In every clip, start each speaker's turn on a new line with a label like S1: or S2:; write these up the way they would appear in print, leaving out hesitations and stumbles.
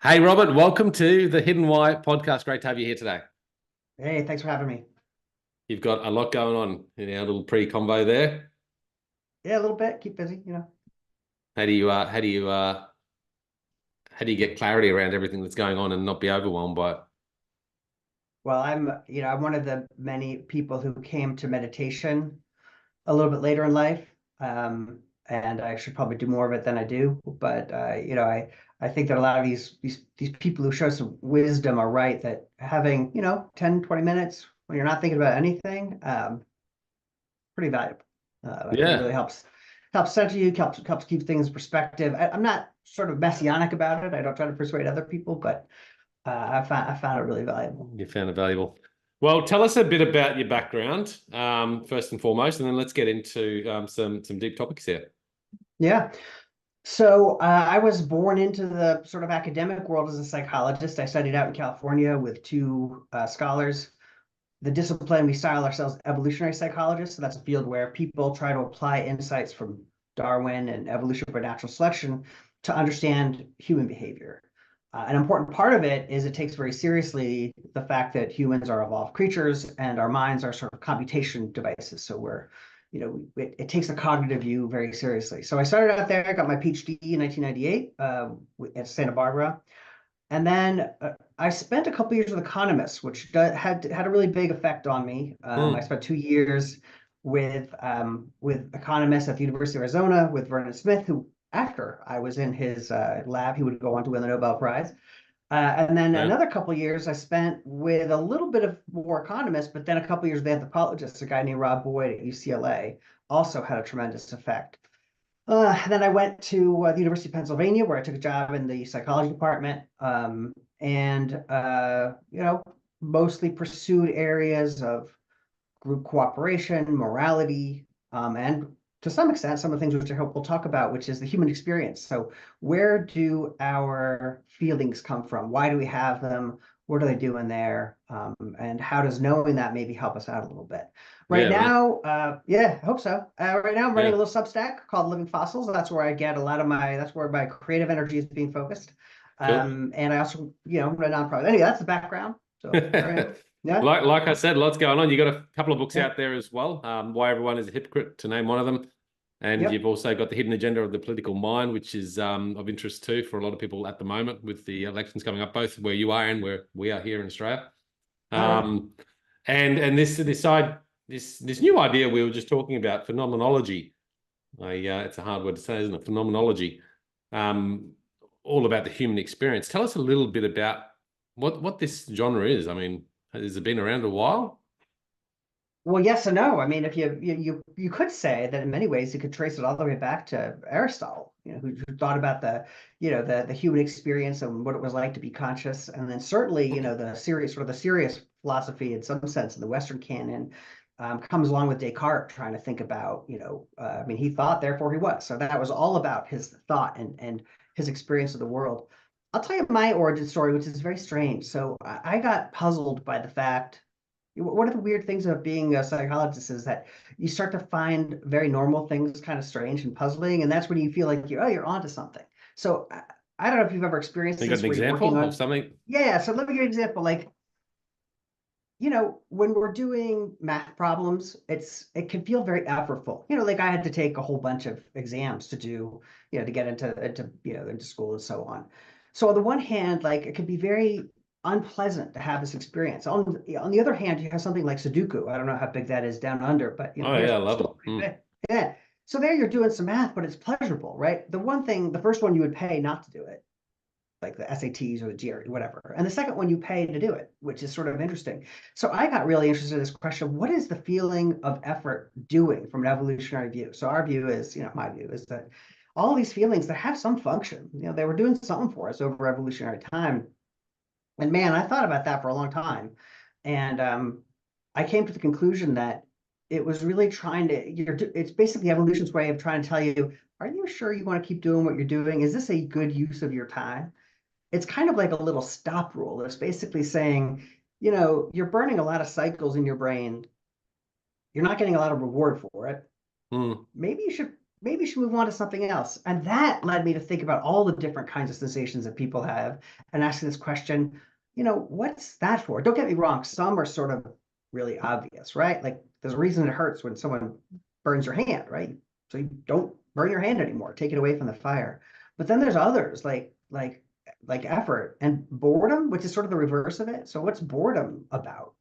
S1: Hey, Robert, welcome to the Hidden Why podcast. Great to have you here today.
S2: Hey, thanks for having me.
S1: You've got a lot going on in our little pre-convo there.
S2: Yeah, a little bit. Keep busy.
S1: How do you how do you get clarity around everything that's going on and not be overwhelmed by it?
S2: Well, I'm one of the many people who came to meditation a little bit later in life. And I should probably do more of it than I do. But I think that a lot of these people who show some wisdom are right that having, 10, 20 minutes when you're not thinking about anything, pretty valuable. I think it really
S1: Yeah,
S2: helps center you, helps keep things in perspective. I'm not sort of messianic about it. I don't try to persuade other people, but I found it really valuable.
S1: you found it valuable. Well, tell us a bit about your background, first and foremost, and then let's get into some deep topics here.
S2: Yeah. So I was born into the sort of academic world as a psychologist. I studied out in California with two scholars. The discipline, we style ourselves evolutionary psychologists. So that's a field where people try to apply insights from Darwin and evolution by natural selection to understand human behavior. An important part of it is it takes very seriously the fact that humans are evolved creatures and our minds are sort of computation devices. So it takes the cognitive view very seriously. So I started out there, I got my PhD in 1998 at Santa Barbara. And then I spent a couple years with economists, which had a really big effect on me. I
S1: Hmm.
S2: spent 2 years with economists at the University of Arizona with Vernon Smith, who after I was in his lab, he would go on to win the Nobel Prize. And then
S1: Yeah.
S2: another couple of years I spent with a little bit of more economists, but then a couple of years with anthropologists, a guy named Rob Boyd at UCLA, also had a tremendous effect. Then I went to the University of Pennsylvania, where I took a job in the psychology department, and mostly pursued areas of group cooperation, morality, and to some extent, some of the things which I hope we'll talk about, which is the human experience. So, where do our feelings come from? Why do we have them? What are they doing there? And how does knowing that maybe help us out a little bit? Right
S1: Yeah, right.
S2: now, yeah, I hope so. Right now, I'm running
S1: Yeah,
S2: a little Substack called Living Fossils. That's where I get a lot of that's where my creative energy is being focused.
S1: cool.
S2: And I also, run a nonprofit. Anyway, that's the background. So there I am. Yeah,
S1: Like I said, lots going on. You got a couple of books
S2: yeah,
S1: out there as well. Why Everyone is a Hypocrite, to name one of them. And
S2: yep.
S1: you've also got the hidden agenda of the political mind, which is of interest too for a lot of people at the moment with the elections coming up, both where you are and where we are here in Australia.
S2: All right.
S1: Um, and this new idea we were just talking about, phenomenology. It's a hard word to say, isn't it? Phenomenology. Um, all about the human experience. Tell us a little bit about what this genre is. I mean, has it been around a while?
S2: Well, yes and no. I mean, if you could say that in many ways you could trace it all the way back to Aristotle, who thought about the human experience and what it was like to be conscious, and then certainly, the serious philosophy in some sense in the Western canon comes along with Descartes trying to think about, I mean, he thought, therefore he was. So that was all about his thought and his experience of the world. I'll tell you my origin story, which is very strange. So I got puzzled by the fact one of the weird things of being a psychologist is that you start to find very normal things kind of strange and puzzling, and that's when you feel like you're onto something. So I don't know if you've ever experienced
S1: You got
S2: this
S1: an
S2: where you're working
S1: example of
S2: on.
S1: something?
S2: Yeah, so let me give you an example. Like, when we're doing math problems, it can feel very effortful. Like I had to take a whole bunch of exams to do, to get into school and so on. So on the one hand, like it could be very unpleasant to have this experience. On the other hand, you have something like Sudoku. I don't know how big that is down under, but
S1: Oh
S2: here's
S1: yeah, I love
S2: still
S1: it.
S2: pretty big. Yeah. So there you're doing some math, but it's pleasurable, right? The first one you would pay not to do it, like the SATs or the GRE, whatever. And the second one you pay to do it, which is sort of interesting. So I got really interested in this question: what is the feeling of effort doing from an evolutionary view? So our view is, my view is that all of these feelings that have some function, they were doing something for us over evolutionary time. And man, I thought about that for a long time. And I came to the conclusion that it was really it's basically evolution's way of trying to tell you, are you sure you want to keep doing what you're doing? Is this a good use of your time? It's kind of like a little stop rule. It's basically saying, you're burning a lot of cycles in your brain. You're not getting a lot of reward for it.
S1: Hmm.
S2: Maybe you should maybe you should move on to something else. And that led me to think about all the different kinds of sensations that people have and asking this question, what's that for? Don't get me wrong, some are sort of really obvious, right? Like there's a reason it hurts when someone burns your hand, right? So you don't burn your hand anymore, take it away from the fire. But then there's others like effort and boredom, which is sort of the reverse of it. So what's boredom about?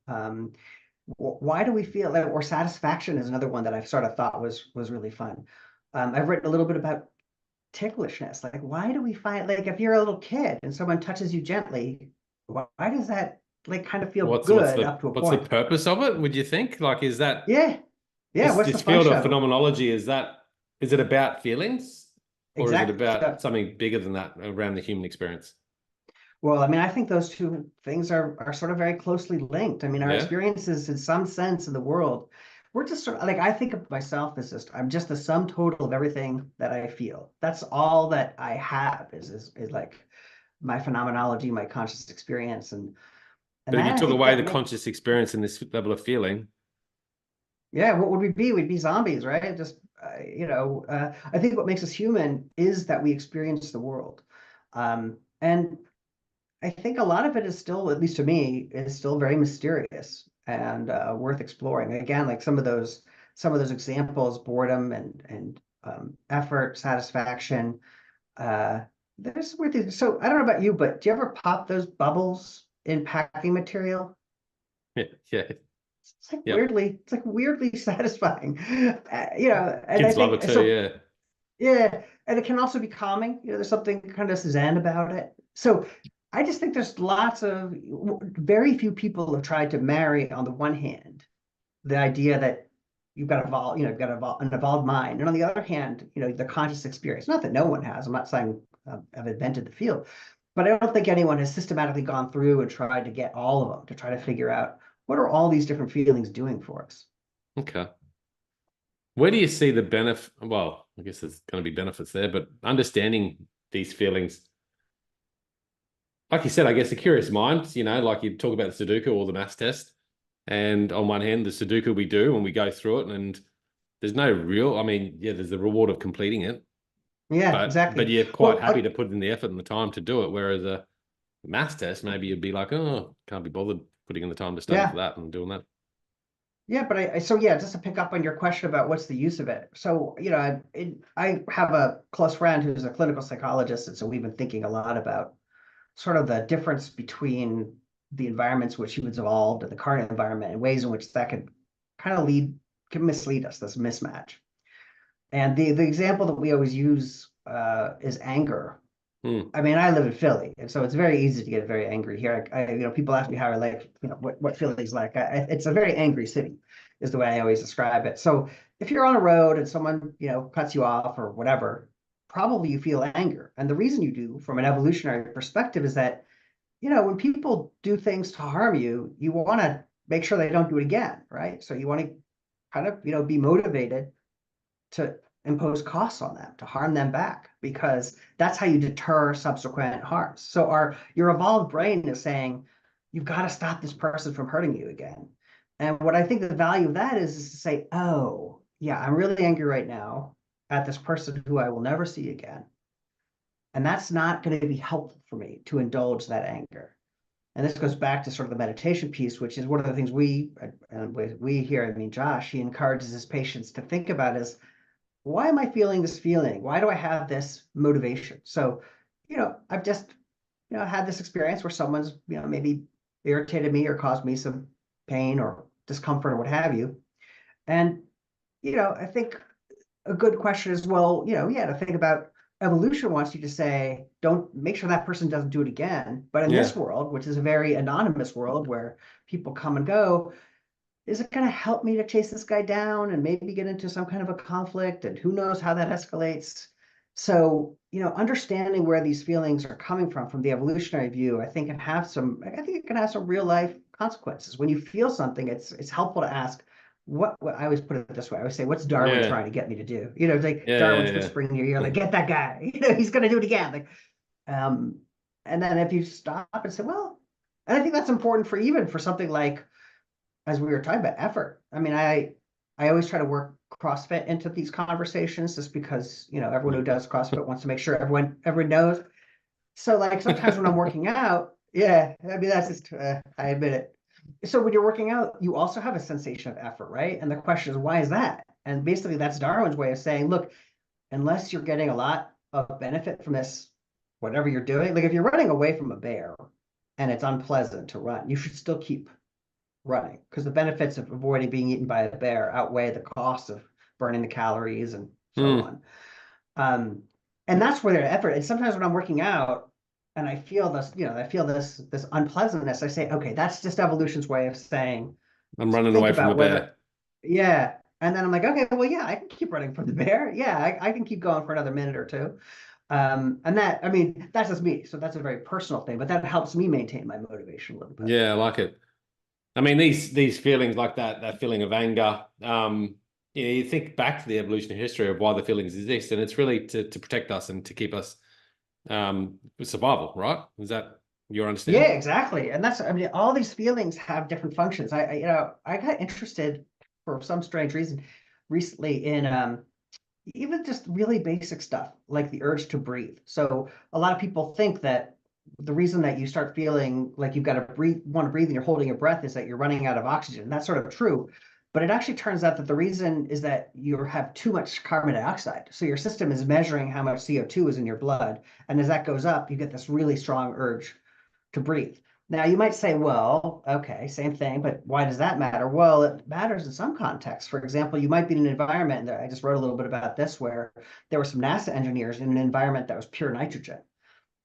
S2: Why do we feel that, or satisfaction is another one that I've sort of thought was really fun. I've written a little bit about ticklishness. Like, why do we find, like, if you're a little kid and someone touches you gently, why does that like kind of feel good up to a
S1: what's the
S2: point?
S1: purpose of it, would you think? Like, is that
S2: Yeah, yeah.
S1: this
S2: What's the
S1: this field
S2: function
S1: of
S2: of it?
S1: phenomenology, is it about feelings, or is it
S2: Exactly.
S1: about
S2: So,
S1: something bigger than that around the human experience?
S2: well, I mean, I think those two things are sort of very closely linked. I mean, our
S1: Yeah.
S2: experiences in some sense in the world, we're just sort of like, I think of myself as I'm just the sum total of everything that I feel. That's all that I have is like my phenomenology, my conscious experience, and
S1: But if you
S2: that I
S1: took
S2: think
S1: away
S2: that
S1: the
S2: make
S1: conscious experience and this level of feeling,
S2: yeah, what would we be? We'd be zombies, right? Just I think what makes us human is that we experience the world, and I think a lot of it is still, at least to me, is still very mysterious and worth exploring. Again, like some of those examples, boredom and effort, satisfaction. Uh, there's weird things. So I don't know about you, but do you ever pop those bubbles in packing material?
S1: yeah, yeah, yep.
S2: It's like weirdly satisfying, and I
S1: Kids love it
S2: think
S1: too.
S2: so.
S1: Yeah.
S2: Yeah, and it can also be calming. There's something kind of zen about it. So I just think there's lots of very few people have tried to marry on the one hand the idea that you've got an evolved mind, and on the other hand, the conscious experience. Not that no one has. I'm not saying I've invented the field, but I don't think anyone has systematically gone through and tried to get all of them to try to figure out what are all these different feelings doing for us.
S1: Okay. Where do you see the benefit? Well, I guess there's going to be benefits there, but understanding these feelings, like you said, I guess the curious mind, like you talk about the Sudoku or the maths test. And on one hand, the Sudoku we do and we go through it, and there's no real, I mean, yeah, there's the reward of completing it,
S2: Yeah,
S1: but
S2: exactly.
S1: you're quite
S2: Well,
S1: happy to put in the effort and the time to do it. Whereas a maths test, maybe you'd be like, oh, can't be bothered putting in the time to study for
S2: yeah.
S1: that and doing that.
S2: Yeah, but so yeah, just to pick up on your question about what's the use of it. So, I have a close friend who's a clinical psychologist, and so we've been thinking a lot about sort of the difference between the environments which humans evolved and the current environment and ways in which that could kind of can mislead us, this mismatch. And the example that we always use is anger.
S1: Hmm.
S2: I mean, I live in Philly, and so it's very easy to get very angry here. People ask me how I like, what Philly's like. It's a very angry city, is the way I always describe it. So if you're on a road and someone, cuts you off or whatever, probably you feel anger. And the reason you do, from an evolutionary perspective, is that, when people do things to harm you, you want to make sure they don't do it again, right? So you want to kind of, be motivated to impose costs on them, to harm them back, because that's how you deter subsequent harms. So your evolved brain is saying, you've got to stop this person from hurting you again. And what I think the value of that is to say, oh, yeah, I'm really angry right now at this person who I will never see again. And that's not going to be helpful for me to indulge that anger. And this goes back to sort of the meditation piece, which is one of the things we here, I mean, Josh, he encourages his patients to think about is, why am I feeling this feeling? Why do I have this motivation? So, I've just, had this experience where someone's, maybe irritated me or caused me some pain or discomfort or what have you. And, I think a good question is, well, yeah, to think about evolution wants you to say, don't make sure that person doesn't do it again. But in this
S1: Yeah.
S2: world, which is a very anonymous world where people come and go, is it going to help me to chase this guy down and maybe get into some kind of a conflict? And who knows how that escalates? So, understanding where these feelings are coming from the evolutionary view, I think it can have some real life consequences. When you feel something, it's helpful to ask, what I always put it this way. I always say, what's Darwin
S1: Yeah.
S2: trying to get me to do? It's like
S1: Yeah.
S2: Darwin's
S1: Yeah.
S2: whispering in your ear,
S1: Yeah.
S2: like, get that guy, he's going to do it again. Like, um, and then if you stop and say, well, and I think that's important for even for something like, as we were talking about, effort. I mean, I always try to work CrossFit into these conversations just because, everyone who does CrossFit wants to make sure everyone knows. So like sometimes when I'm working out, yeah, I mean, that's just, I admit it. So when you're working out, you also have a sensation of effort, right? And the question is, why is that? And basically that's Darwin's way of saying, look, unless you're getting a lot of benefit from this, whatever you're doing, like if you're running away from a bear and it's unpleasant to run, you should still keep running because the benefits of avoiding being eaten by a bear outweigh the cost of burning the calories and so
S1: Mm.
S2: on. And that's where their effort. And sometimes when I'm working out and I feel this, I feel this unpleasantness, I say, okay, that's just evolution's way of saying,
S1: I'm running
S2: think
S1: away from a
S2: about
S1: bear.
S2: whether, yeah. And then I'm like, okay, well, yeah, I can keep running from the bear. Yeah, I can keep going for another minute or two. And that, I mean, that's just me. So that's a very personal thing, but that helps me maintain my motivation a little bit.
S1: Yeah, I like it. I mean, these feelings like that feeling of anger, you think back to the evolutionary history of why the feelings exist, and it's really to protect us and to keep us with survival, right? Is that your
S2: Yeah,
S1: understanding?
S2: exactly. And that's, I mean, all these feelings have different functions. I got interested for some strange reason recently in even just really basic stuff like the urge to breathe. So a lot of people think that the reason that you start feeling like you've got to want to breathe and you're holding your breath is that you're running out of oxygen. That's sort of true. But it actually turns out that the reason is that you have too much carbon dioxide. So your system is measuring how much CO2 is in your blood. And as that goes up, you get this really strong urge to breathe. Now, you might say, well, okay, same thing, but why does that matter? Well, it matters in some contexts. For example, you might be in an environment, and I just wrote a little bit about this, where there were some NASA engineers in an environment that was pure nitrogen.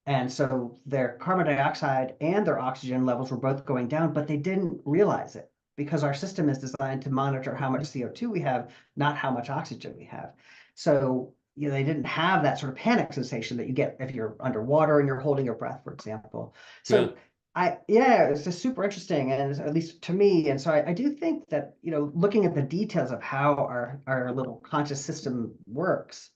S2: And so their carbon dioxide and their oxygen levels were both going down, but they didn't realize it because our system is designed to monitor how much CO2 we have, not how much oxygen we have. So, they didn't have that sort of panic sensation that you get if you're underwater and you're holding your breath, for example.
S1: Yeah,
S2: So yeah, it's just super interesting, and at least to me. And so I do think that, looking at the details of how our little conscious system works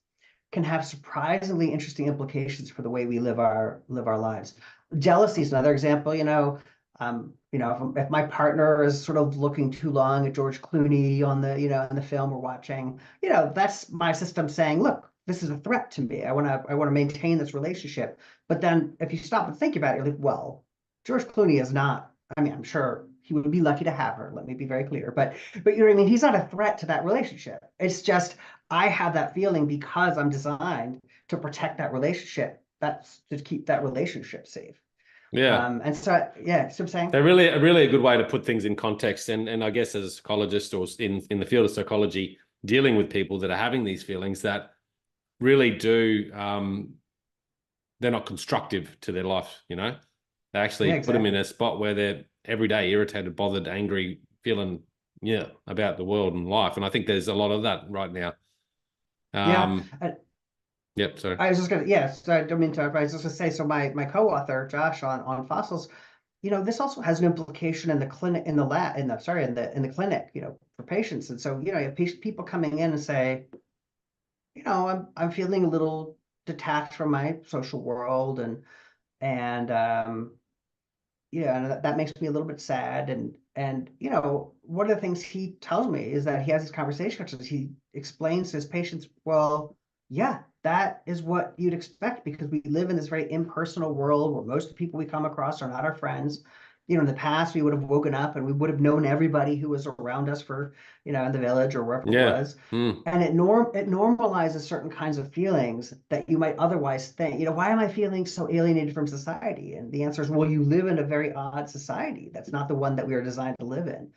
S2: can have surprisingly interesting implications for the way we live our lives. Jealousy is another example. If my partner is sort of looking too long at George Clooney on in the film we're watching, that's my system saying, look, this is a threat to me. I want to maintain this relationship. But then if you stop and think about it, you're like, well, George Clooney is not. I mean, I'm sure he would be lucky to have her. Let me be very clear. But you know what I mean? He's not a threat to that relationship. It's just I have that feeling because I'm designed to protect that relationship. That's to keep that relationship safe.
S1: yeah.
S2: And so, yeah, so I'm saying,
S1: They're really a good way to put things in context. And I guess as a psychologist or in the field of psychology, dealing with people that are having these feelings that really do, they're not constructive to their life, They actually
S2: yeah,
S1: put them in
S2: exactly.
S1: a spot where they're every day irritated, bothered, angry, feeling, yeah, about the world and life. And I think there's a lot of that right now.
S2: Yeah.
S1: Yep, sorry.
S2: I was just gonna, yes, I don't mean to, I was just gonna say, so my co-author, Josh, on fossils, this also has an implication in the clinic, in the lab, in the clinic, for patients. And so, you have people coming in and say, I'm feeling a little detached from my social world, and and that makes me a little bit sad. And one of the things he tells me is that he has these conversations. He explains to his patients, well, yeah, that is what you'd expect because we live in this very impersonal world where most of the people we come across are not our friends. In the past, we would have woken up and we would have known everybody who was around us for, in the village or wherever it
S1: Yeah.
S2: was.
S1: Mm.
S2: And it normalizes certain kinds of feelings that you might otherwise think, why am I feeling so alienated from society? And the answer is, well, you live in a very odd society. That's not the one that we are designed to live in.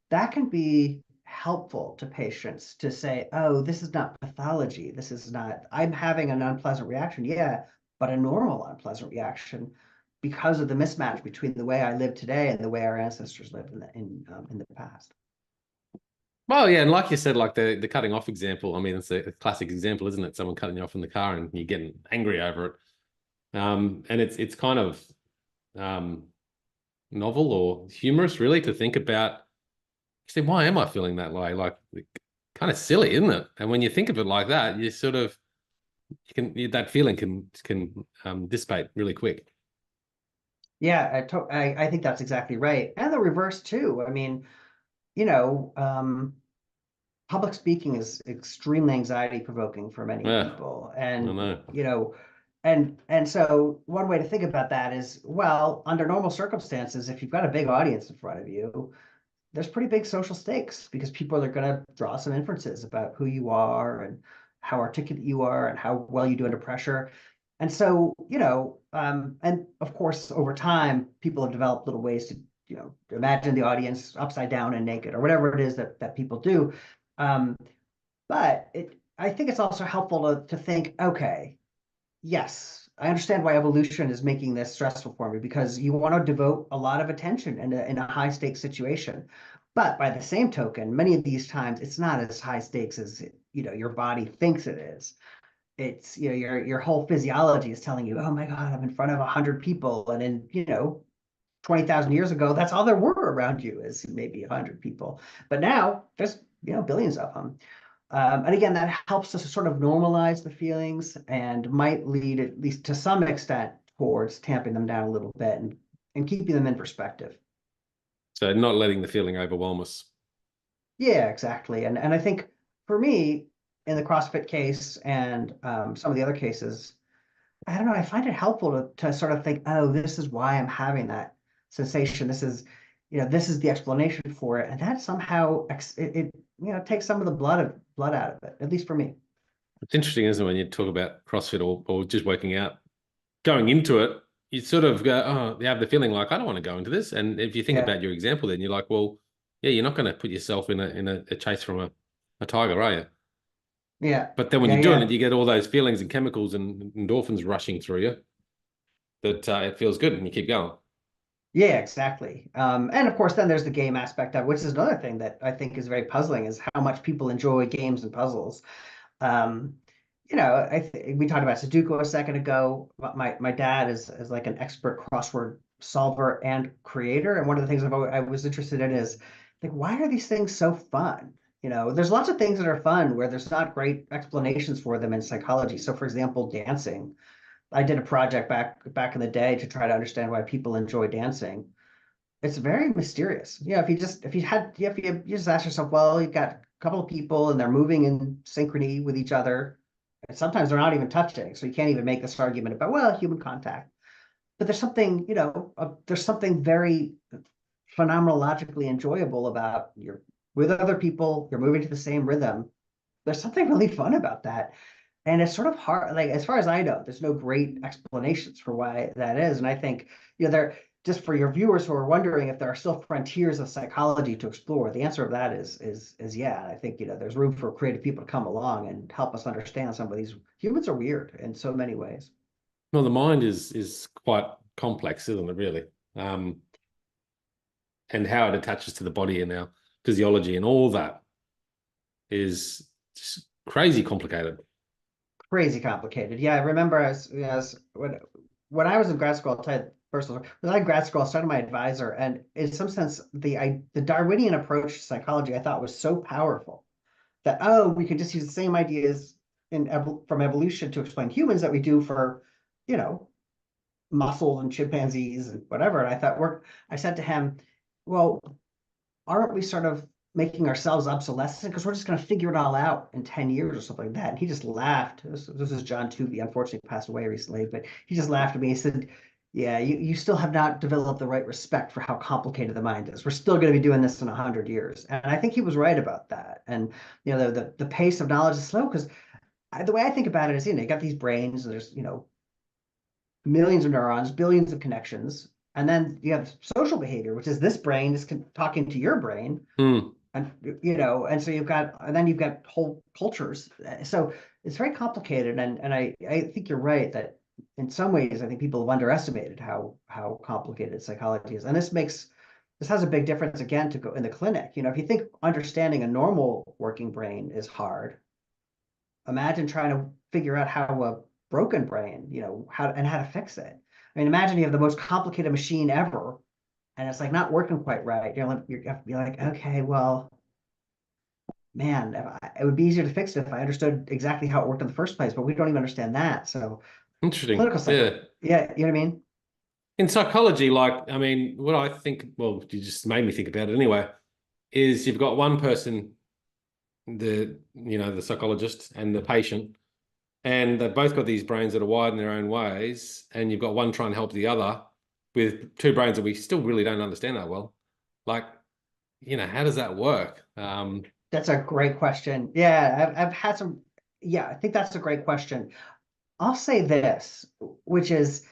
S2: That can be helpful to patients to say, oh, this is not pathology. This is not, I'm having an unpleasant reaction. Yeah, but a normal unpleasant reaction because of the mismatch between the way I live today and the way our ancestors lived in the past.
S1: Well, yeah, and like you said, like the cutting off example, I mean, it's a classic example, isn't it? Someone cutting you off in the car and you're getting angry over it. And it's kind of um, novel or humorous, really, to think about. See, why am I feeling that way? Like, kind of silly, isn't it? And when you think of it like that, you sort of that feeling can dissipate really quick.
S2: Yeah, I think that's exactly right. And the reverse too. I mean, you know, um, public speaking is extremely anxiety provoking for many
S1: Yeah,
S2: people.
S1: I
S2: And,
S1: know.
S2: and so one way to think about that is, well, under normal circumstances, if you've got a big audience in front of you, there's pretty big social stakes because people are going to draw some inferences about who you are and how articulate you are and how well you do under pressure. And so, and of course, over time, people have developed little ways to, imagine the audience upside down and naked or whatever it is that people do. Um, but I think it's also helpful to think, okay, yes, I understand why evolution is making this stressful for me because you want to devote a lot of attention in a high stakes situation. But by the same token, many of these times it's not as high stakes as your body thinks it is. It's your whole physiology is telling you, oh my God, I'm in front of 100 people, and in 20,000 years ago, that's all there were around you is maybe 100 people. But now there's billions of them. And again, that helps us to sort of normalize the feelings and might lead, at least to some extent, towards tamping them down a little bit and keeping them in perspective.
S1: So not letting the feeling overwhelm us.
S2: Yeah, exactly. And I think for me, in the CrossFit case and some of the other cases, I don't know, I find it helpful to sort of think, oh, this is why I'm having that sensation. This is the explanation for it. And that somehow takes some of the blood out of it, at least for me.
S1: It's interesting, isn't it, when you talk about CrossFit or just working out, going into it, you sort of go, oh, you have the feeling like, I don't want to go into this. And if you think
S2: Yeah.
S1: about your example, then you're like, well, yeah, you're not going to put yourself in a chase from a tiger, are you?
S2: Yeah.
S1: But then when
S2: Yeah.
S1: you're doing
S2: Yeah.
S1: it, you get all those feelings and chemicals and endorphins rushing through you that it feels good and you keep going.
S2: Yeah, exactly. And of course, then there's the game aspect of it, which is another thing that I think is very puzzling, is how much people enjoy games and puzzles. Um, we talked about Sudoku a second ago. My dad is like an expert crossword solver and creator, and one of the things I was interested in is like, why are these things so fun? There's lots of things that are fun where there's not great explanations for them in psychology. So, for example, dancing. I did a project back in the day to try to understand why people enjoy dancing. It's very mysterious. If you just ask yourself, well, you've got a couple of people and they're moving in synchrony with each other, and sometimes they're not even touching, so you can't even make this argument about, well, human contact. But there's something very phenomenologically enjoyable about you're with other people, you're moving to the same rhythm. There's something really fun about that. And it's sort of hard, like as far as I know, there's no great explanations for why that is. And I think, there just for your viewers who are wondering if there are still frontiers of psychology to explore, the answer of that is yeah. I think, there's room for creative people to come along and help us understand some of these. Humans are weird in so many ways.
S1: Well, the mind is quite complex, isn't it, really? Um, and how it attaches to the body and our physiology and all that is just crazy complicated.
S2: Crazy complicated. Yeah, I remember as when I was in grad school, I'll tell you personally, when I was in grad school, I started my advisor, and in some sense, the Darwinian approach to psychology I thought was so powerful that, oh, we can just use the same ideas from evolution to explain humans that we do for, you know, mussels and chimpanzees and whatever. And I said to him, well, aren't we sort of making ourselves obsolescent because we're just going to figure it all out in 10 years or something like that? And he just laughed. This is John Tooby, unfortunately passed away recently, but he just laughed at me. He said, yeah, you still have not developed the right respect for how complicated the mind is. We're still going to be doing this in 100 years. And I think he was right about that. And, the pace of knowledge is slow because the way I think about it is, you got these brains, and there's, millions of neurons, billions of connections. And then you have social behavior, which is this brain is talking to your brain.
S1: Mm.
S2: And, and so then you've got whole cultures. So it's very complicated. And I think you're right that in some ways, I think people have underestimated how complicated psychology is. And this has a big difference again to go in the clinic. If you think understanding a normal working brain is hard, imagine trying to figure out how a broken brain, how to fix it. I mean, imagine you have the most complicated machine ever, and it's like not working quite right. You have to be like, okay, well, man, it would be easier to fix it if I understood exactly how it worked in the first place, but we don't even understand that. So
S1: Interesting.
S2: clinical
S1: Yeah.
S2: psycho, yeah, you know what I mean?
S1: In psychology, like, I mean, what I think, well, you just made me think about it anyway, is you've got one person the psychologist and the patient, and they've both got these brains that are wired in their own ways, and you've got one trying to help the other with two brains that we still really don't understand that well. Like, how does that work?
S2: That's a great question. Yeah, I've had some. Yeah, I think that's a great question. I'll say this, which is,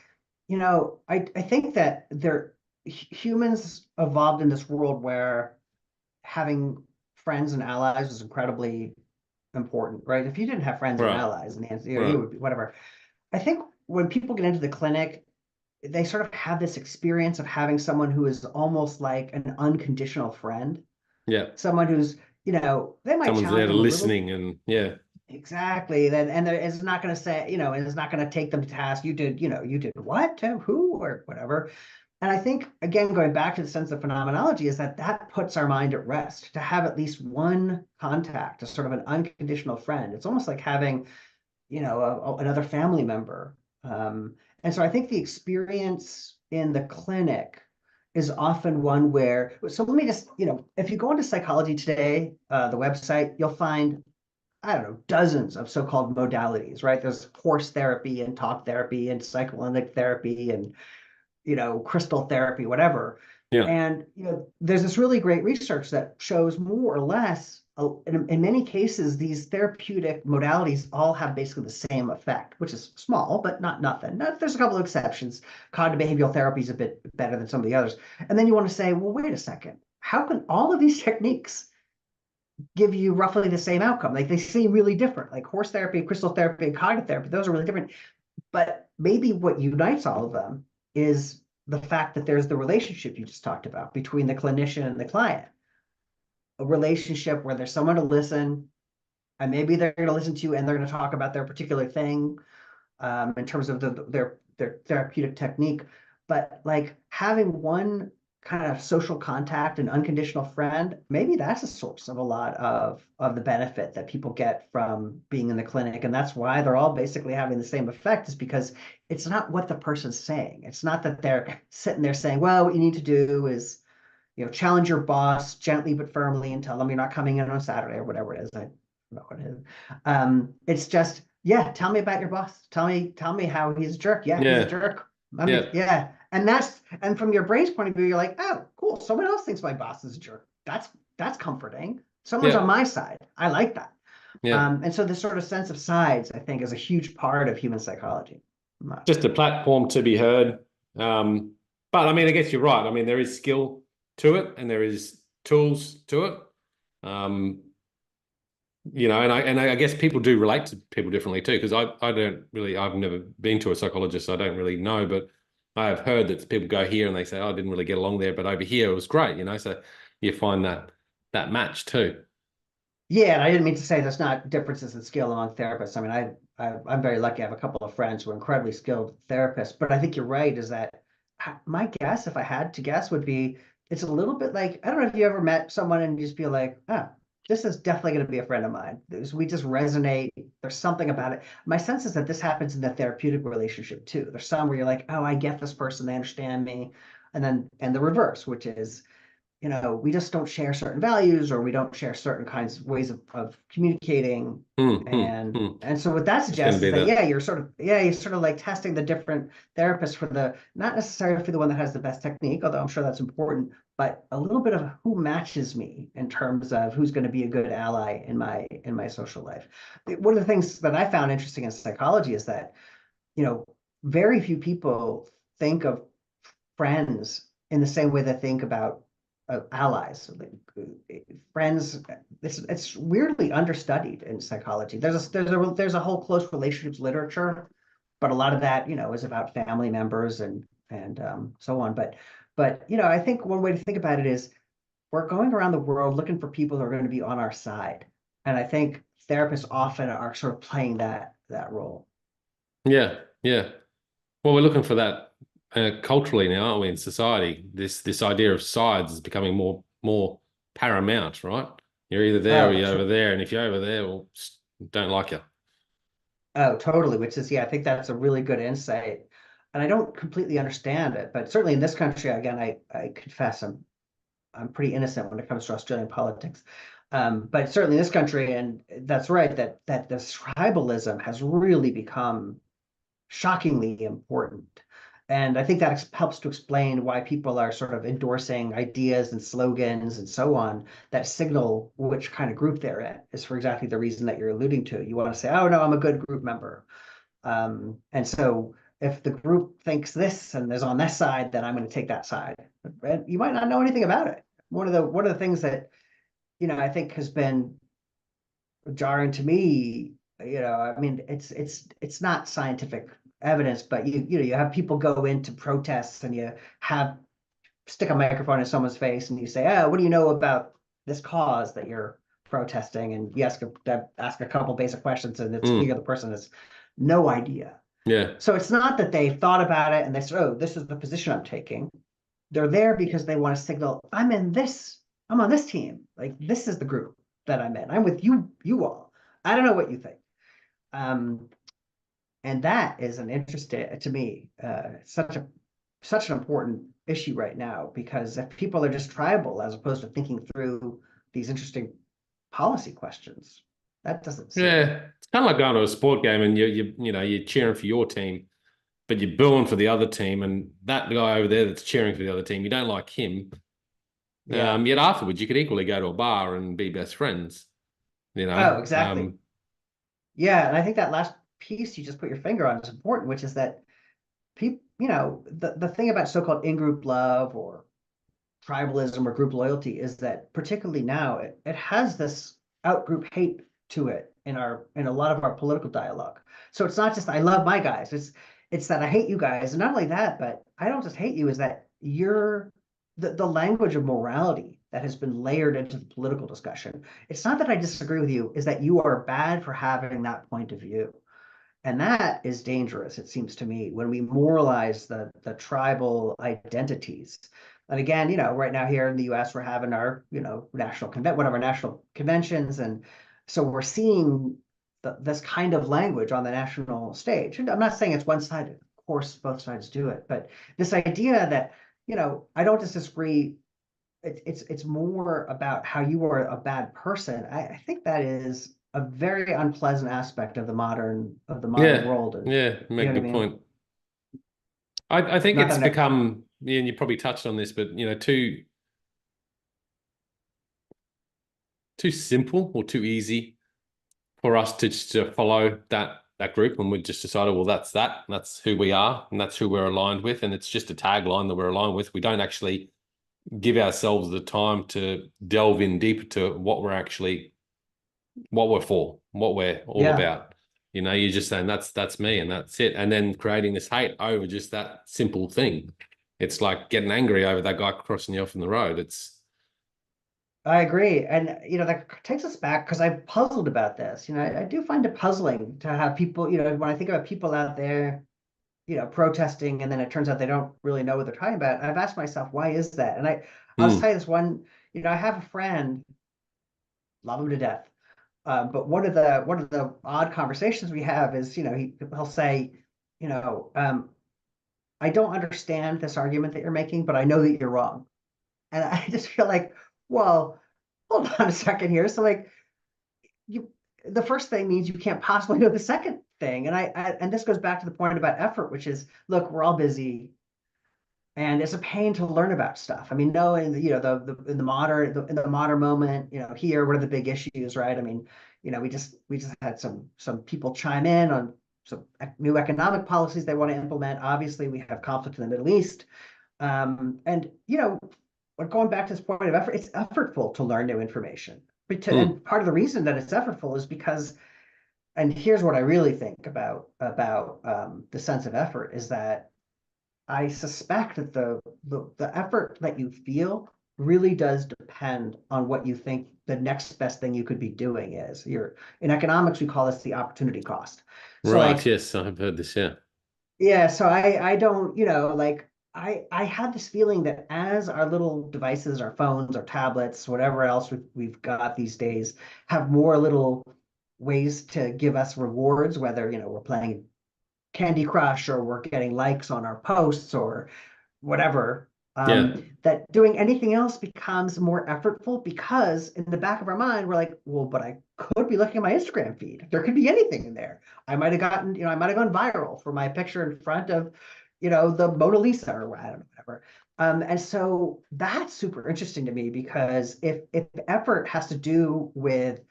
S2: I think that humans evolved in this world where having friends and allies is incredibly important, right? If you didn't have friends and
S1: Right,
S2: allies, and you
S1: right.
S2: would be whatever. I think when people get into the clinic, they sort of have this experience of having someone who is almost like an unconditional friend,
S1: Yeah.
S2: someone who's, they might
S1: Someone's
S2: challenge
S1: there
S2: them a little.
S1: listening, and yeah.
S2: Exactly. Then and there is not going to say, and it's not going to take them to task. You did what to who or whatever. And I think again, going back to the sense of phenomenology, is that puts our mind at rest to have at least one contact, a sort of an unconditional friend. It's almost like having, another family member. And so I think the experience in the clinic is often one where, so let me just, if you go into psychology today, the website, you'll find, I don't know, dozens of so-called modalities, right? There's horse therapy and talk therapy and psychoanalytic therapy and, crystal therapy, whatever.
S1: Yeah.
S2: And, there's this really great research that shows more or less, in many cases, these therapeutic modalities all have basically the same effect, which is small, but not nothing. There's a couple of exceptions. Cognitive behavioral therapy is a bit better than some of the others. And then you want to say, well, wait a second. How can all of these techniques give you roughly the same outcome? Like they seem really different, like horse therapy, crystal therapy, and cognitive therapy. Those are really different. But maybe what unites all of them is the fact that there's the relationship you just talked about between the clinician and the client, a relationship where there's someone to listen, and maybe they're going to listen to you and they're going to talk about their particular thing, in terms of their therapeutic technique. But like having one kind of social contact and unconditional friend, maybe that's a source of a lot of the benefit that people get from being in the clinic. And that's why they're all basically having the same effect, is because it's not what the person's saying. It's not that they're sitting there saying, well, what you need to do is, challenge your boss gently but firmly and tell them you're not coming in on Saturday or whatever it is. I don't know what it is. It's just, yeah, tell me about your boss. Tell me how he's a jerk. Yeah, he's a
S1: Yeah.
S2: jerk.
S1: Yeah.
S2: Yeah. And from your brain's point of view, you're like, oh, cool. Someone else thinks my boss is a jerk. That's comforting. Someone's on
S1: Yeah.
S2: my side. I like that.
S1: Yeah.
S2: And so this sort of sense of sides, I think, is a huge part of human psychology.
S1: Just a platform to be heard. But I mean, I guess you're right. I mean, there is skill to it and there is tools to it. And I guess people do relate to people differently too, because I don't really, I've never been to a psychologist, so I don't really know, but I have heard that people go here and they say, oh, I didn't really get along there, but over here it was great, so you find that match too.
S2: Yeah, and I didn't mean to say there's not differences in skill among therapists. I mean, I'm very lucky. I have a couple of friends who are incredibly skilled therapists. But I think you're right, is that my guess, if I had to guess, would be it's a little bit like, I don't know if you ever met someone and you just feel like, oh, this is definitely going to be a friend of mine. We just resonate. There's something about it. My sense is that this happens in the therapeutic relationship too. There's some where you're like, oh, I get this person, they understand me. And the reverse, which is, we just don't share certain values, or we don't share certain kinds of ways of communicating. And so what that
S1: It's going to
S2: suggests is
S1: be
S2: that,
S1: the,
S2: yeah, you're sort of like testing the different therapists for not necessarily for the one that has the best technique, although I'm sure that's important, but a little bit of who matches me in terms of who's going to be a good ally in my social life. One of the things that I found interesting in psychology is that, you know, very few people think of friends in the same way they think about allies. So friends, it's weirdly understudied in psychology. There's a whole close relationships literature, but a lot of that, is about family members and so on. But I think one way to think about it is we're going around the world looking for people who are going to be on our side, and I think therapists often are sort of playing that role.
S1: yeah, yeah. Well, we're looking for that culturally now, aren't we, in society? This idea of sides is becoming more paramount, right? You're either there or
S2: Oh,
S1: you're over there, and if you're over there, well, don't like you.
S2: Oh, totally. Which is, yeah, I think that's a really good insight. And I don't completely understand it, but certainly in this country, again, I confess I'm pretty innocent when it comes to Australian politics. But certainly in this country, and that's right, that this tribalism has really become shockingly important. And I think that helps to explain why people are sort of endorsing ideas and slogans and so on that signal which kind of group they're in, is for exactly the reason that you're alluding to. You want to say, oh, no, I'm a good group member. And so if the group thinks this and is on this side, then I'm going to take that side. And you might not know anything about it. One of the things that, I think has been jarring to me, I mean, it's not scientific evidence, but you have people go into protests and you have stick a microphone in someone's face and you say, oh, what do you know about this cause that you're protesting? And you ask a couple basic questions, and it's clear the person has no idea.
S1: Yeah.
S2: So it's not that they've thought about it and they say, oh, this is the position I'm taking. They're there because they want to signal, I'm on this team. Like, this is the group that I'm in. I'm with you all. I don't know what you think. And that is an interesting, to me, such an important issue right now, because if people are just tribal as opposed to thinking through these interesting policy questions, that doesn't seem.
S1: Yeah. It's kind of like going to a sport game and you're cheering for your team, but you're booing for the other team, and that guy over there that's cheering for the other team, you don't like him.
S2: Yeah.
S1: Yet afterwards, you could equally go to a bar and be best friends.
S2: Oh, exactly. Yeah, and I think that last piece you just put your finger on is important, which is that people, the thing about so-called in-group love or tribalism or group loyalty is that particularly now it has this out-group hate to it in a lot of our political dialogue. So it's not just I love my guys, it's that I hate you guys. And not only that, but I don't just hate you, is that you're the language of morality that has been layered into the political discussion. It's not that I disagree with you, is that you are bad for having that point of view. And that is dangerous, it seems to me, when we moralize the tribal identities. And again, right now here in the US, we're having our, one of our national conventions. And so we're seeing this kind of language on the national stage. And I'm not saying it's one-sided. Of course, both sides do it. But this idea that, I don't disagree. It's more about how you are a bad person. I think that is a very unpleasant aspect of the modern world. And
S1: Yeah, make a
S2: what I
S1: good
S2: mean?
S1: point. I think
S2: Not
S1: it's
S2: that
S1: become, yeah, and you probably touched on this, but too simple or too easy for us to just follow that group, and we just decided, well, that's who we are, and that's who we're aligned with, and it's just a tagline that we're aligned with. We don't actually give ourselves the time to delve in deeper to what we're for, what we're all
S2: Yeah.
S1: about. You're just saying that's me and that's it, and then creating this hate over just that simple thing. It's like getting angry over that guy crossing you off in the road.
S2: I agree. And, that takes us back, because I've puzzled about this. I do find it puzzling to have people, when I think about people out there, protesting, and then it turns out they don't really know what they're talking about. I've asked myself, why is that? And I'll just tell you this one, I have a friend, love him to death. But one of the odd conversations we have is, he'll say, I don't understand this argument that you're making, but I know that you're wrong. And I just feel like, well, hold on a second here. So like, the first thing means you can't possibly know the second thing. And this goes back to the point about effort, which is, look, we're all busy, and it's a pain to learn about stuff. I mean, knowing in the modern moment, here, what are the big issues, right? I mean, we just had some people chime in on some new economic policies they want to implement. Obviously, we have conflict in the Middle East, and going back to this point of effort, it's effortful to learn new information. And part of the reason that it's effortful is because, and here's what I really think about the sense of effort, is that I suspect that the effort that you feel really does depend on what you think the next best thing you could be doing is. In economics, we call this the opportunity cost. So
S1: Right.
S2: like,
S1: Yes, I've heard this. Yeah.
S2: yeah, so I don't, like, I had this feeling that as our little devices, our phones, our tablets, whatever else we've got these days, have more little ways to give us rewards, whether, we're playing Candy Crush or we're getting likes on our posts or whatever,
S1: Yeah.
S2: That doing anything else becomes more effortful because in the back of our mind, we're like, well, but I could be looking at my Instagram feed. There could be anything in there. I might have gotten, I might have gone viral for my picture in front of, the Mona Lisa or I don't know, whatever. And so that's super interesting to me because if effort has to do with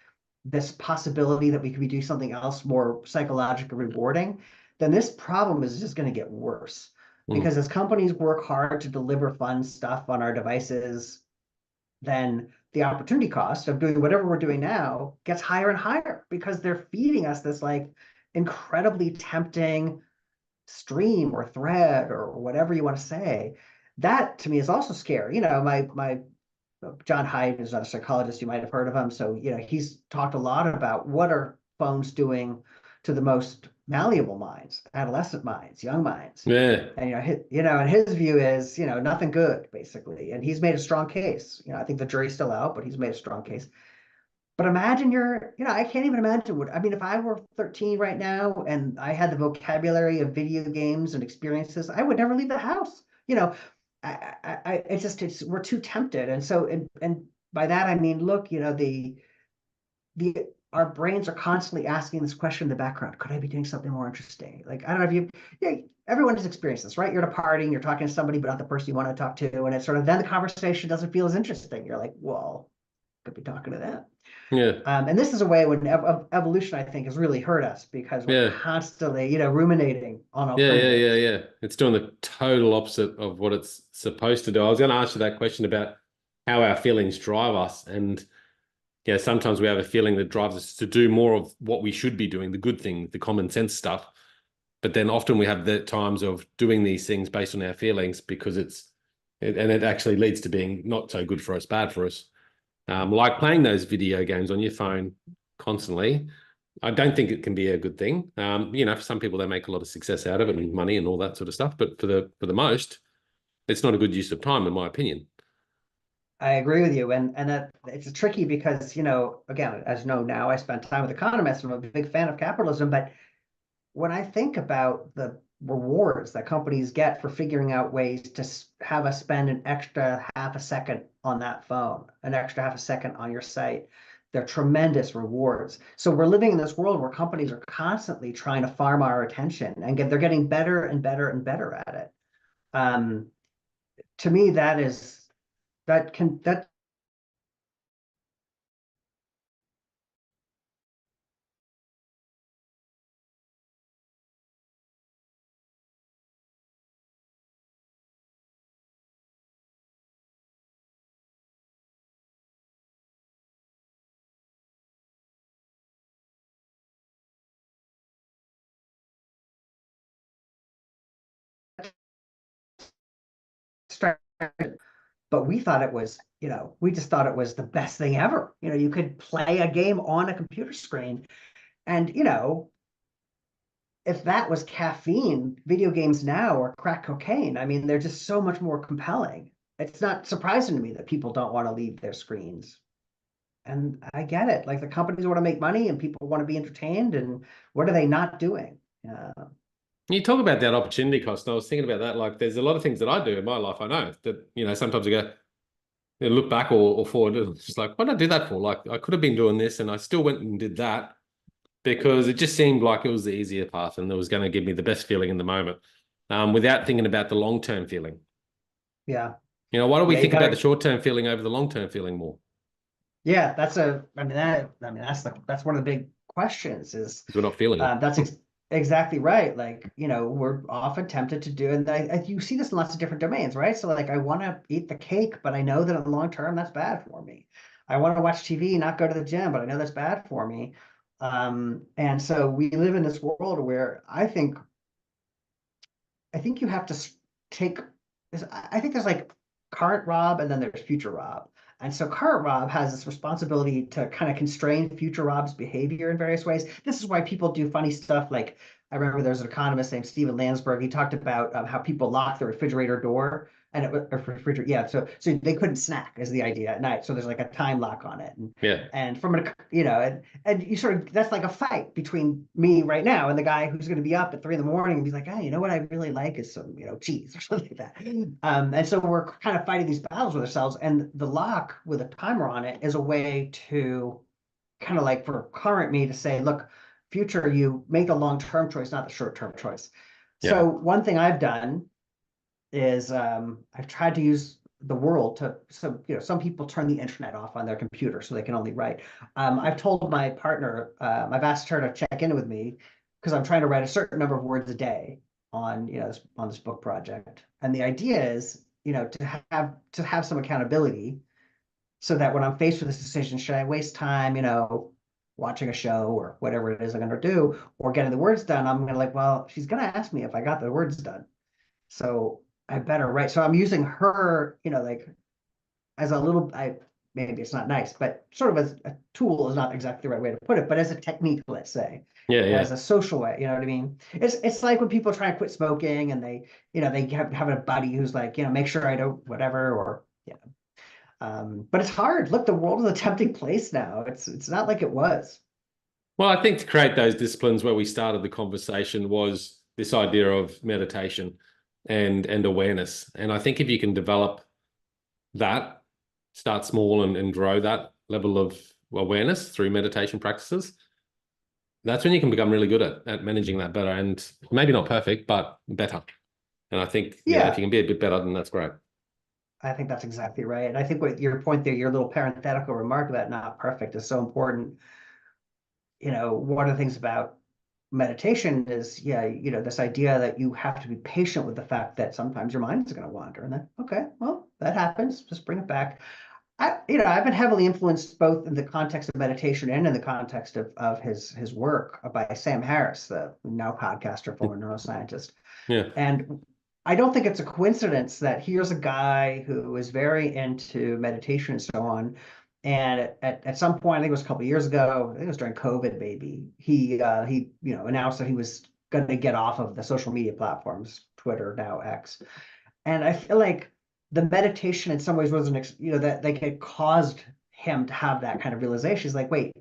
S2: this possibility that we could be doing something else more psychologically rewarding, then this problem is just going to get worse.
S1: Mm.
S2: Because as companies work hard to deliver fun stuff on our devices, then the opportunity cost of doing whatever we're doing now gets higher and higher because they're feeding us this like incredibly tempting stream or thread or whatever you want to say. That to me is also scary. My John Hyde is another psychologist. You might have heard of him. So, he's talked a lot about what are phones doing to the most malleable minds, adolescent minds, young minds.
S1: Yeah.
S2: And, and his view is, nothing good, basically. And he's made a strong case. I think the jury's still out, but he's made a strong case. But imagine I can't even imagine if I were 13 right now and I had the vocabulary of video games and experiences, I would never leave the house. We're too tempted. And so, and by that, I mean, look, our brains are constantly asking this question in the background. Could I be doing something more interesting? Like, I don't know if everyone has experienced this, right? You're at a party and you're talking to somebody, but not the person you want to talk to. And it's sort of, then the conversation doesn't feel as interesting. You're like, well, could be talking to them.
S1: Yeah.
S2: And this is a way when evolution, I think, has really hurt us because we're
S1: Yeah.
S2: constantly, ruminating on
S1: Yeah, yeah, yeah,
S2: alternatives.
S1: yeah. It's doing the total opposite of what it's supposed to do. I was going to ask you that question about how our feelings drive us. And yeah, sometimes we have a feeling that drives us to do more of what we should be doing, the good thing, the common sense stuff. But then often we have the times of doing these things based on our feelings because it actually leads to being not so good for us, bad for us. Like playing those video games on your phone constantly. I don't think it can be a good thing. For some people, they make a lot of success out of it and money and all that sort of stuff. But for the most, it's not a good use of time, in my opinion.
S2: I agree with you. And that it's tricky because, again, as you know, now I spend time with economists and I'm a big fan of capitalism. But when I think about the rewards that companies get for figuring out ways to have us spend an extra half a second on that phone, an extra half a second on your site, they're tremendous rewards. So we're living in this world where companies are constantly trying to farm our attention and they're getting better and better and better at it. To me, that but we thought it was, we just thought it was the best thing ever. You could play a game on a computer screen. And, if that was caffeine, video games now are crack cocaine. I mean, they're just so much more compelling. It's not surprising to me that people don't want to leave their screens. And I get it. Like the companies want to make money and people want to be entertained. And what are they not doing?
S1: You talk about that opportunity cost. And I was thinking about that. Like, there's a lot of things that I do in my life. I know that, sometimes I go, look back or forward. It's just like, what did I do that for? Like, I could have been doing this and I still went and did that because it just seemed like it was the easier path and it was going to give me the best feeling in the moment, without thinking about the long-term feeling.
S2: Yeah.
S1: Why don't we
S2: Yeah, you
S1: think about
S2: gotta,
S1: the short-term feeling over the long-term feeling more?
S2: yeah, that's one of the big questions is,
S1: Because we're not feeling it.
S2: that's exactly right. Like, we're often tempted to do, and you see this in lots of different domains, right? So like, I want to eat the cake, but I know that in the long term, that's bad for me. I want to watch TV, not go to the gym, but I know that's bad for me. And so we live in this world where I think you have to take this. I think there's like current Rob and then there's future Rob. And so current Rob has this responsibility to kind of constrain future Rob's behavior in various ways. This is why people do funny stuff like I remember there's an economist named Stephen Landsberg. He talked about how people lock the refrigerator door and it was refrigerator. Yeah. So they couldn't snack is the idea at night. So there's like a time lock on it.
S1: Yeah.
S2: And from an, you know, and you sort of, that's like a fight between me right now and the guy who's going to be up at 3 a.m. and be like, hey, you know what I really like is some, you know, cheese or something like that. And so we're kind of fighting these battles with ourselves. And the lock with a timer on it is a way to kind of like for current me to say, look, future you, make the long-term choice, not the short-term choice.
S1: Yeah.
S2: So one thing I've done is I've tried to use the world to, so you know, some people turn the internet off on their computer so they can only write. I've told my partner, I've asked her to check in with me because I'm trying to write a certain number of words a day on, you know, on this book project. And the idea is, you know, to have some accountability so that when I'm faced with this decision, should I waste time, you know, watching a show or whatever it is I'm going to do, or getting the words done? I'm going to like, well, she's going to ask me if I got the words done. So I better write. So I'm using her, you know, like as a little, maybe it's not nice, but sort of as a tool is not exactly the right way to put it, but as a technique, let's say,
S1: Yeah.
S2: as a social way, you know what I mean? It's like when people try to quit smoking and they, you know, they have a buddy who's like, you know, make sure I don't whatever, or, you know. But it's hard. Look, the world is a tempting place now. It's not like it was.
S1: Well, I think to create those disciplines where we started the conversation was this idea of meditation and awareness. And I think if you can develop that, start small and grow that level of awareness through meditation practices, that's when you can become really good at managing that better. And maybe not perfect, but better. And I think, you know, if you can be a bit better, then that's great.
S2: I think that's exactly right. And I think what your point there, your little parenthetical remark about not perfect is so important. You know, one of the things about meditation is, yeah, you know, this idea that you have to be patient with the fact that sometimes your mind is going to wander, and then, okay, well, that happens. Just bring it back. You know, I've been heavily influenced both in the context of meditation and in the context of his work by Sam Harris, the now podcaster, former neuroscientist.
S1: Yeah.
S2: And I don't think it's a coincidence that here's a guy who is very into meditation and so on. And at some point, I think it was a couple of years ago, I think it was during COVID, maybe, he you know, announced that he was going to get off of the social media platforms, Twitter, now X. And I feel like the meditation in some ways wasn't, you know, that like it caused him to have that kind of realization. He's like, wait,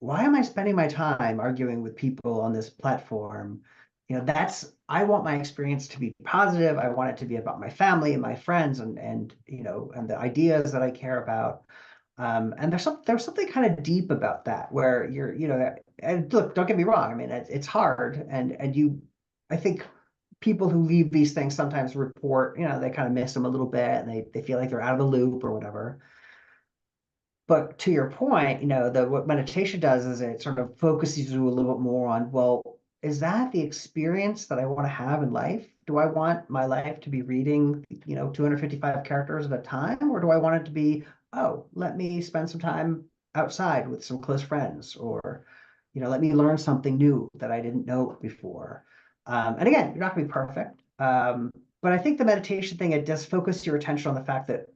S2: why am I spending my time arguing with people on this platform? You know, I want my experience to be positive. I want it to be about my family and my friends and you know, and the ideas that I care about. And there's something kind of deep about that where you're, you know, and look, don't get me wrong. I mean, it's hard and I think people who leave these things sometimes report, you know, they kind of miss them a little bit and they feel like they're out of the loop or whatever. But to your point, you know, what meditation does is it sort of focuses you a little bit more on, well, is that the experience that I want to have in life? Do I want my life to be reading, you know, 255 characters at a time? Or do I want it to be, oh, let me spend some time outside with some close friends, or, you know, let me learn something new that I didn't know before. And again, you're not going to be perfect. But I think the meditation thing, it does focus your attention on the fact that,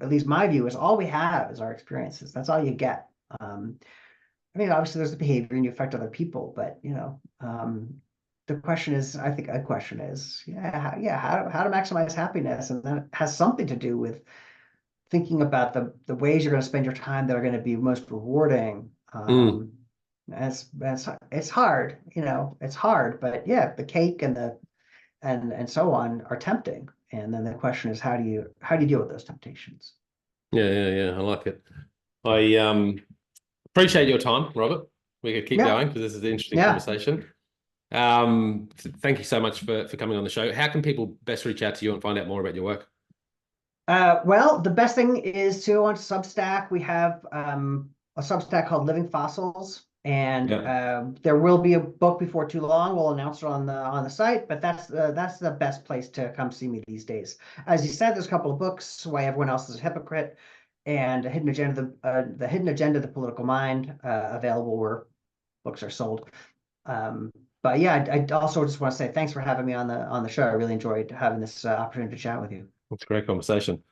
S2: at least my view is all we have is our experiences. That's all you get. I mean, obviously there's the behavior and you affect other people, but you know, the question is, I think a question is, how to maximize happiness, and that has something to do with thinking about the ways you're going to spend your time that are going to be most rewarding. It's hard, you know, it's hard, but yeah, the cake and the and so on are tempting. And then the question is, how do you deal with those temptations?
S1: Yeah. I like it. I appreciate your time, Robert. We could keep going because this is an interesting conversation. Thank you so much for coming on the show. How can people best reach out to you and find out more about your work?
S2: Well, the best thing is to go on Substack. We have a Substack called Living Fossils, and there will be a book before too long. We'll announce it on the site, but that's the best place to come see me these days. As you said, there's a couple of books, Why Everyone Else is a Hypocrite, and the Hidden Agenda, the Political Mind, available where books are sold. But yeah, I also just want to say thanks for having me on the show. I really enjoyed having this opportunity to chat with you.
S1: It's a great conversation.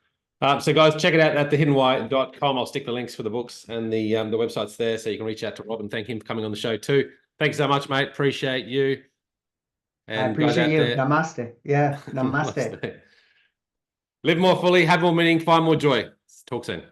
S1: So guys, check it out at thehiddenwhy.com. I'll stick the links for the books and the websites there so you can reach out to Rob and thank him for coming on the show too. Thank Thanks so much, mate. Appreciate you.
S2: I
S1: And guys
S2: appreciate
S1: out
S2: you.
S1: there,
S2: Namaste. Yeah, namaste.
S1: namaste. Live more fully, have more meaning, find more joy. Talk soon.